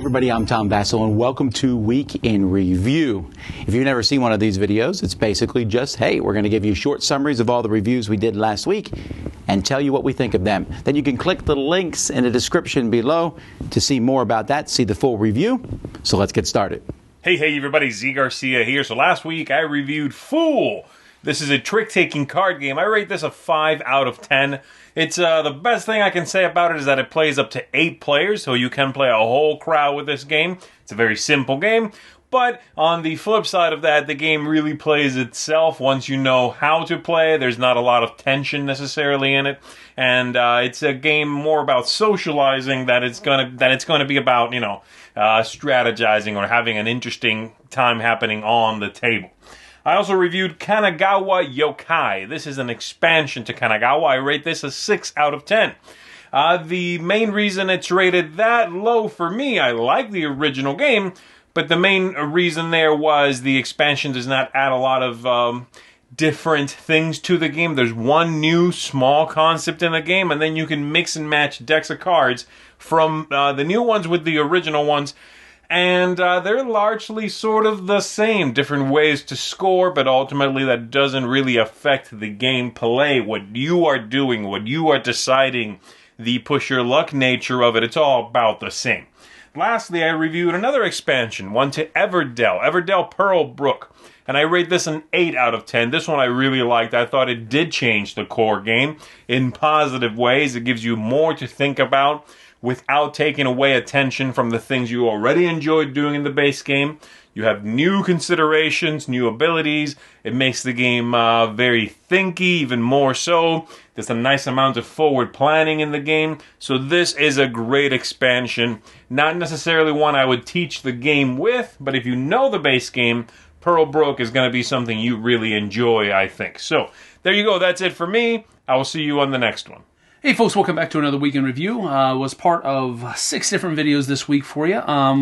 everybody, I'm Tom Vasel, and welcome to Week in Review. If you've never seen one of these videos, it's basically just, hey, we're going to give you short summaries of all the reviews we did last week and tell you what we think of them. Then you can click the links in the description below to see more about that, see the full review. So let's get started. Hey everybody, Zee Garcia here. So last week I reviewed Fool. This is a trick-taking card game. I rate this a 5 out of 10. It's the best thing I can say about it is that it plays up to 8 players, so you can play a whole crowd with this game. It's a very simple game, but on the flip side of that, the game really plays itself once you know how to play. There's not a lot of tension necessarily in it, and it's a game more about socializing than it's gonna be about, you know, strategizing or having an interesting time happening on the table. I also reviewed Kanagawa Yokai. This is an expansion to Kanagawa. I rate this a 6 out of 10. The main reason it's rated that low for me, I like the original game, but the main reason there was the expansion does not add a lot of different things to the game. There's one new small concept in the game, and then you can mix and match decks of cards from the new ones with the original ones. And they're largely sort of the same, different ways to score, but ultimately that doesn't really affect the gameplay, what you are doing, what you are deciding, the push your luck nature of it. It's all about the same. Lastly, I reviewed another expansion, one to Everdell, Pearlbrook, and I rate this an 8 out of 10. This one I really liked. I thought it did change the core game in positive ways. It gives you more to think about without taking away attention from the things you already enjoyed doing in the base game. You have new considerations, new abilities. It makes the game very thinky, even more so. There's a nice amount of forward planning in the game. So this is a great expansion. Not necessarily one I would teach the game with, but if you know the base game, Pearlbrook is going to be something you really enjoy, I think. So there you go. That's it for me. I will see you on the next one. Hey folks, welcome back to another Week in Review. Was part of 6 different videos this week for you.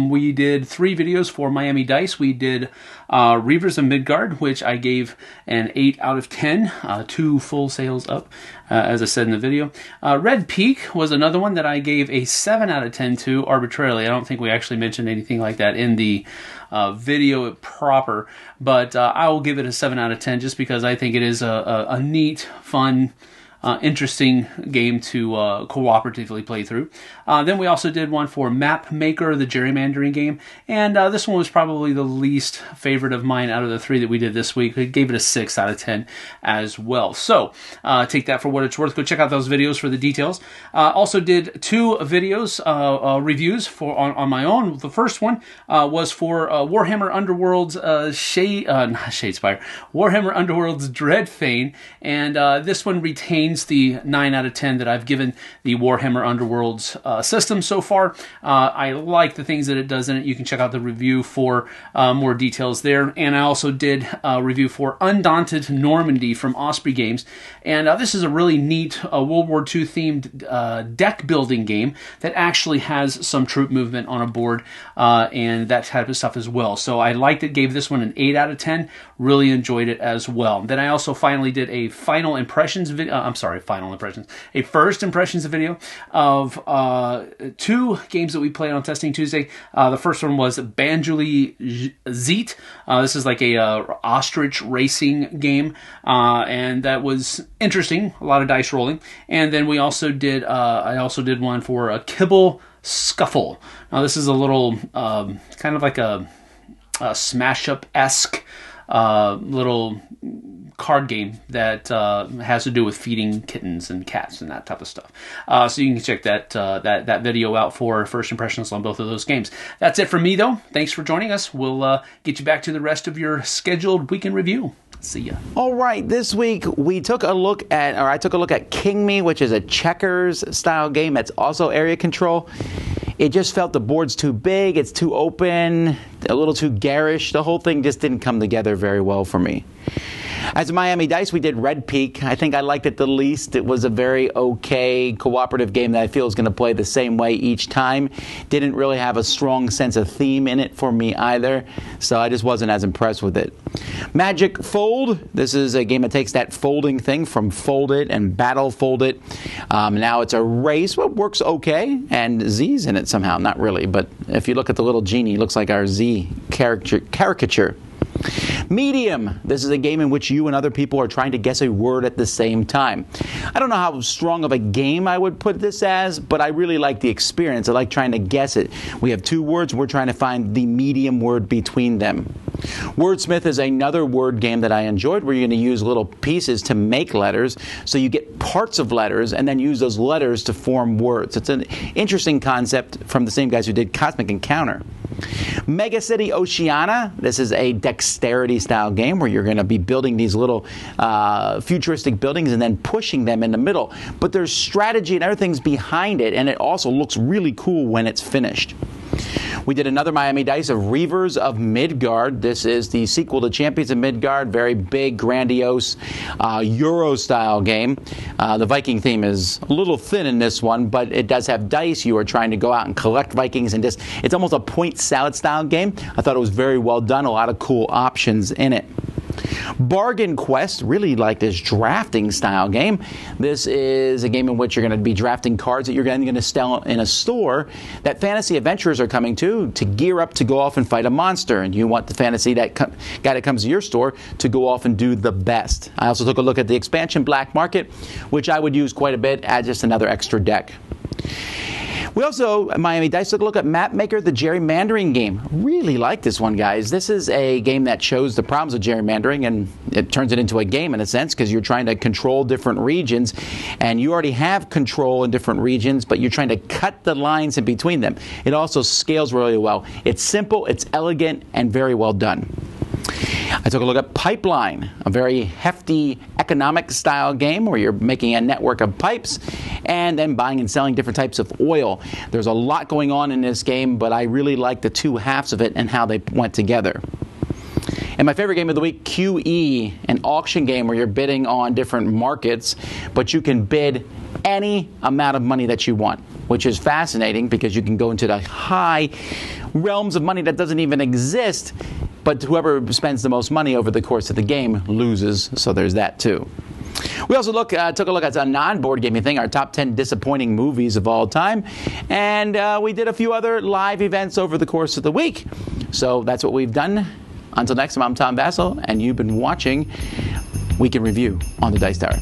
We did 3 videos for Miami Dice. We did Reavers of Midgard, which I gave an 8 out of 10, 2 full sales up, as I said in the video. Red Peak was another one that I gave a 7 out of 10 to arbitrarily. I don't think we actually mentioned anything like that in the video proper, but I will give it a 7 out of 10 just because I think it is a neat, fun, interesting game to cooperatively play through. Then we also did one for Mapmaker, the Gerrymandering game, and this one was probably the least favorite of mine out of the 3 that we did this week. I gave it a 6 out of 10 as well. So take that for what it's worth. Go check out those videos for the details. Also did 2 videos, reviews on my own. The first one was for Warhammer Underworld's Shadespire, Warhammer Underworld's Dreadfane, and this one retains the 9 out of 10 that I've given the Warhammer Underworld's system so far. I like the things that it does in it. You can check out the review for more details there. And I also did a review for Undaunted Normandy from Osprey Games. And this is a really neat World War II themed deck building game that actually has some troop movement on a board and that type of stuff as well. So I liked it, gave this one an 8 out of 10. Really enjoyed it as well. Then I also finally did a Final Impressions video. A first impressions video of 2 games that we played on Testing Tuesday. The first one was Banjooli Xeet. This is like a ostrich racing game, and that was interesting. A lot of dice rolling. And then we also did. I also did one for Kibble, Scuffle. Now this is a little kind of like a smash up-esque little card game that has to do with feeding kittens and cats and that type of stuff. So you can check that video out for first impressions on both of those games. That's it for me, though. Thanks for joining us. We'll get you back to the rest of your scheduled Week in Review. See ya. All right, this week I took a look at King Me, which is a checkers style game that's also area control. It just felt the board's too big, it's too open, a little too garish. The whole thing just didn't come together very well for me. As Miami Dice, we did Red Peak. I think I liked it the least. It was a very okay cooperative game that I feel is going to play the same way each time. Didn't really have a strong sense of theme in it for me either, so I just wasn't as impressed with it. Magic Fold. This is a game that takes that folding thing from Fold It and Battle Fold It. Now it's a race. Well, it works okay, and Zee's in it somehow. Not really, but if you look at the little genie, it looks like our Zee caricature. Medium. This is a game in which you and other people are trying to guess a word at the same time. I don't know how strong of a game I would put this as, but I really like the experience. I like trying to guess it. We have two words, and we're trying to find the medium word between them. Wordsmith is another word game that I enjoyed, where you're going to use little pieces to make letters, so you get parts of letters and then use those letters to form words. It's an interesting concept from the same guys who did Cosmic Encounter. MegaCity Oceania. This is a dexterity style game where you're going to be building these little futuristic buildings and then pushing them in the middle. But there's strategy and everything's behind it, and it also looks really cool when it's finished. We did another Miami Dice of Reavers of Midgard. This is the sequel to Champions of Midgard. Very big, grandiose, Euro-style game. The Viking theme is a little thin in this one, but it does have dice. You are trying to go out and collect Vikings, and it's almost a point salad style game. I thought it was very well done. A lot of cool options in it. Bargain Quest, really like this drafting style game. This is a game in which you're going to be drafting cards that you're going to sell in a store that fantasy adventurers are coming to gear up to go off and fight a monster. And you want the fantasy guy that comes to your store to go off and do the best. I also took a look at the expansion Black Market, which I would use quite a bit as just another extra deck. We also, at Miami Dice, took a look at Mapmaker, the gerrymandering game. Really like this one, guys. This is a game that shows the problems of gerrymandering, and it turns it into a game in a sense, because you're trying to control different regions, and you already have control in different regions, but you're trying to cut the lines in between them. It also scales really well. It's simple, it's elegant, and very well done. I took a look at Pipeline, a very hefty economic style game where you're making a network of pipes and then buying and selling different types of oil. There's a lot going on in this game, but I really like the two halves of it and how they went together. And my favorite game of the week, QE, an auction game where you're bidding on different markets, but you can bid any amount of money that you want, which is fascinating because you can go into the high realms of money that doesn't even exist, but whoever spends the most money over the course of the game loses, so there's that too. We also took a look at a non-board gaming thing, our top 10 disappointing movies of all time, and we did a few other live events over the course of the week. So that's what we've done. Until next time, I'm Tom Vasel, and you've been watching Week in Review on the Dice Tower.